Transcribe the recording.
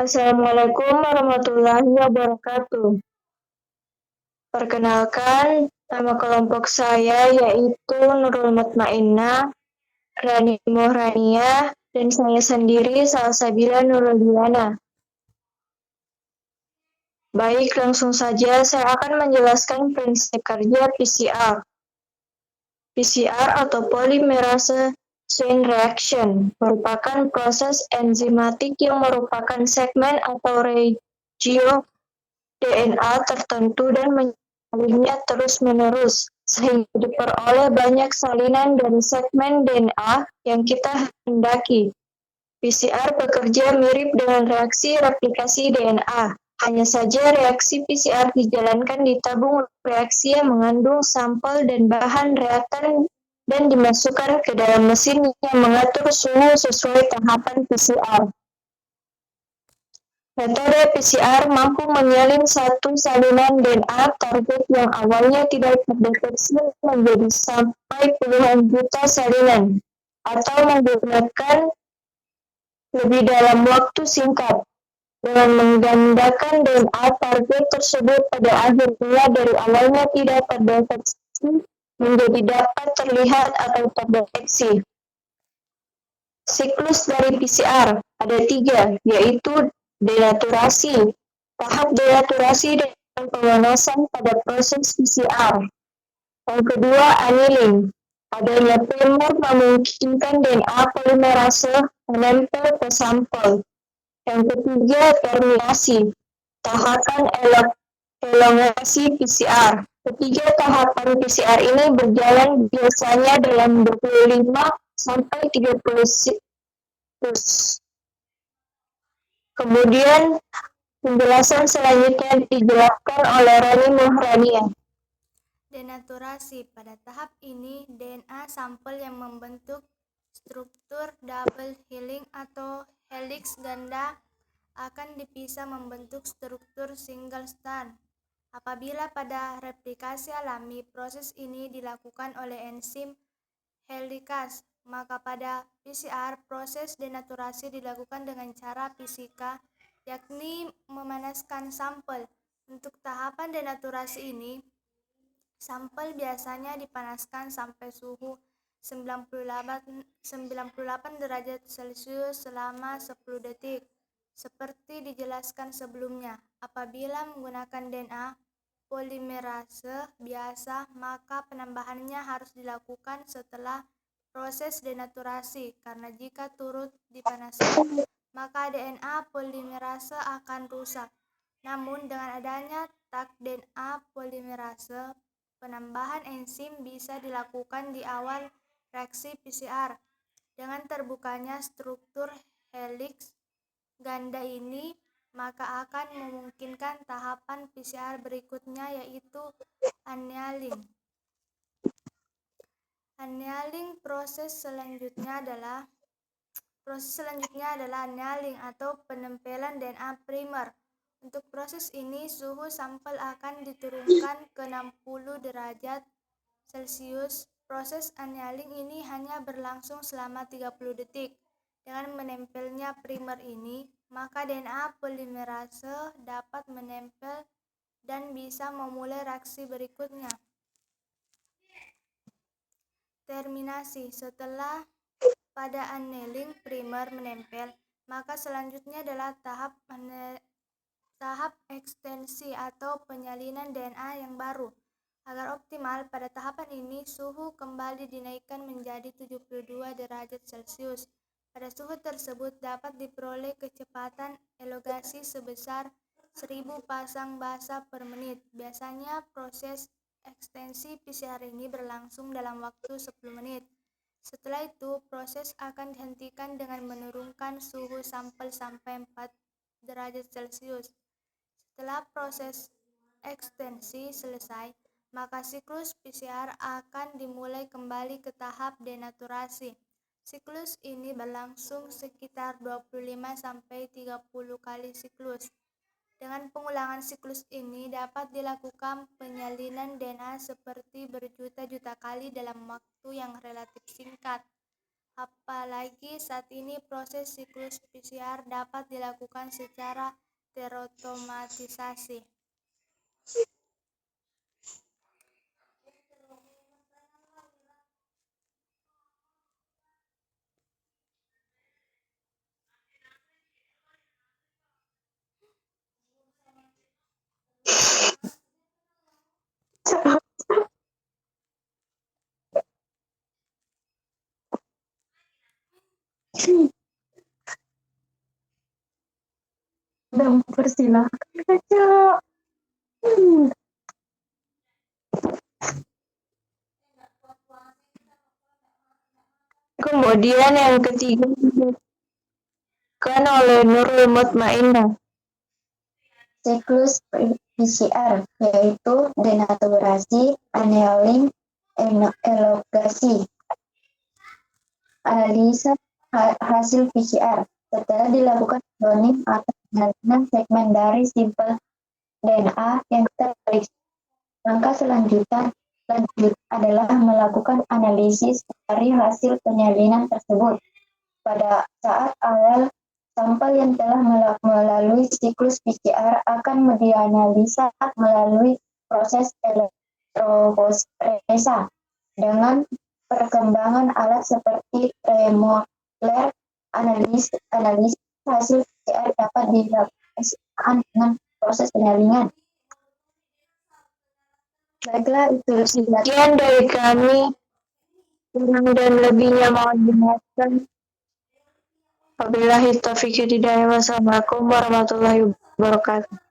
Assalamualaikum warahmatullahi wabarakatuh. Perkenalkan, nama kelompok saya yaitu Nurul Mutmainnah, Rani Mohrania, dan saya sendiri Salsabila Nuruldiana. Baik, langsung saja saya akan menjelaskan prinsip kerja PCR. PCR atau Polymerase Chain Reaction merupakan proses enzimatik yang merupakan segmen atau regio DNA tertentu dan menyalinnya terus-menerus, sehingga diperoleh banyak salinan dari segmen DNA yang kita hendaki. PCR bekerja mirip dengan reaksi replikasi DNA, hanya saja reaksi PCR dijalankan di tabung reaksi yang mengandung sampel dan bahan reaktan dan dimasukkan ke dalam mesin yang mengatur suhu sesuai tahapan PCR. Metode PCR mampu menyalin satu salinan DNA target yang awalnya tidak terdeteksi menjadi sampai puluhan juta salinan, atau menggunakan lebih dalam waktu singkat, dengan menggandakan DNA target tersebut pada akhirnya dari awalnya tidak terdeteksi menjadi dapat terlihat atau terdeteksi. Siklus dari PCR ada 3, yaitu denaturasi. Tahap denaturasi dan pemanasan pada proses PCR. Yang kedua, annealing. Adanya primer memungkinkan DNA polimerase menempel ke sampel. Yang ketiga, terminasi. Tahapan elongasi PCR. Ketiga tahapan PCR ini berjalan biasanya dalam 25 sampai 30 siklus. Kemudian penjelasan selanjutnya dijelaskan oleh Rani Mohrania. Denaturasi. Pada tahap ini, DNA sampel yang membentuk struktur double helix atau helix ganda akan dipisah membentuk struktur single strand. Apabila pada replikasi alami proses ini dilakukan oleh enzim helikase, maka pada PCR proses denaturasi dilakukan dengan cara fisika, yakni memanaskan sampel. Untuk tahapan denaturasi ini, sampel biasanya dipanaskan sampai suhu 98 derajat Celcius selama 10 detik. Seperti dijelaskan sebelumnya, apabila menggunakan DNA polimerase biasa, maka penambahannya harus dilakukan setelah proses denaturasi, karena jika turut dipanaskan, maka DNA polimerase akan rusak. Namun dengan adanya tag DNA polimerase, penambahan enzim bisa dilakukan di awal reaksi PCR. Dengan terbukanya struktur helix ganda ini, maka akan memungkinkan tahapan PCR berikutnya, yaitu annealing. Proses selanjutnya adalah annealing atau penempelan DNA primer. Untuk proses ini, suhu sampel akan diturunkan ke 60 derajat Celcius. Proses annealing ini hanya berlangsung selama 30 detik. Dengan menempelnya primer ini, maka DNA polimerase dapat menempel dan bisa memulai reaksi berikutnya. Terminasi. Setelah pada annealing primer menempel, maka selanjutnya adalah tahap ekstensi atau penyalinan DNA yang baru. Agar optimal, pada tahapan ini suhu kembali dinaikkan menjadi 72 derajat Celcius. Pada suhu tersebut dapat diperoleh kecepatan elongasi sebesar 1000 pasang basa per menit. Biasanya proses ekstensi PCR ini berlangsung dalam waktu 10 menit. Setelah itu, proses akan dihentikan dengan menurunkan suhu sampel sampai 4 derajat Celcius. Setelah proses ekstensi selesai, maka siklus PCR akan dimulai kembali ke tahap denaturasi. Siklus ini berlangsung sekitar 25 sampai 30 kali siklus. Dengan pengulangan siklus ini dapat dilakukan penyalinan DNA seperti berjuta-juta kali dalam waktu yang relatif singkat. Apalagi saat ini proses siklus PCR dapat dilakukan secara terotomatisasi. Dan persilahkan Kak. Kemudian yang ketiga dilakukan oleh Nurul Mutmainnah. Siklus PCR, yaitu denaturasi, annealing, elongasi. Analisa hasil PCR. Setelah dilakukan cloning atau penggabungan segmen dari sampel DNA yang terperiksa, langkah selanjutnya adalah melakukan analisis dari hasil penyalinan tersebut. Pada saat awal, sampel yang telah melalui siklus PCR akan dianalisa melalui proses elektroforesa. Dengan perkembangan alat seperti remolecular analysis hasil PCR dapat dilakukan dengan proses penyalingan. Baiklah, itu sekian dari kami. Kurang dan lebihnya mohon dimaafkan. Wabillahi taufiq hidayah. Wassalamualaikum warahmatullahi wabarakatuh.